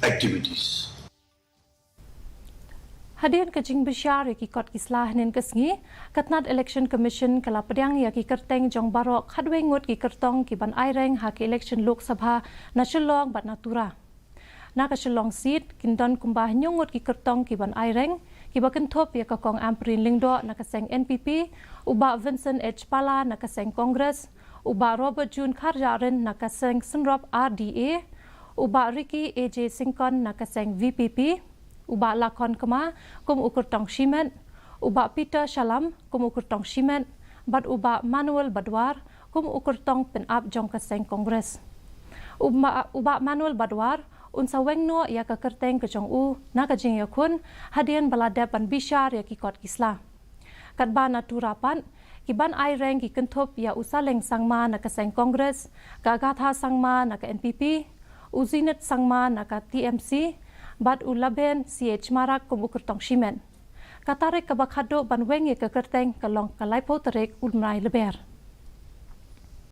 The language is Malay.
activities. Hadian ke Jing Bishar ki kot kislah nen kesngi katnat election commission kala Pdiang ya ki Kyrteng Jong barok hadwe Ngut ki Kyrtong ki ban Aireng ha ki election Lok Sabha na Shillong bat natura na ka Shillong seat kindon kumbah nyungut ki Kyrtong ki ban Aireng ki baken thop ya ka kong amprin lingdo na ka seng NPP uba Vincent H Pala na ka seng Congress uba Robert Jun Kharjaren na ka seng Sunrop RDA uba Ricky AJ Singkon na ka seng VPP uba Lakon Kema kum Kyrtong Shimen uba Peter Shalam kum Kyrtong Shimen bat uba Manuel Badwar kum Kyrtong pen up Jong ka seng Congress uba Manuel Badwar unsa wengno ya ka Kyrteng ke Jong na ka jing yakun hadian balada pan Bishar ya ki kot kisla katba naturapan kiban Aireng ki kenthop ya usaleng sangma na ka seng Congress ka gatha sangma na ka NPP uzinet sangma na ka TMC bat ulaben CH marak kum Kyrtong Shimen katarik ka bakhado ban wenge ka Kyrteng kalong kalai poterek ulmrai leber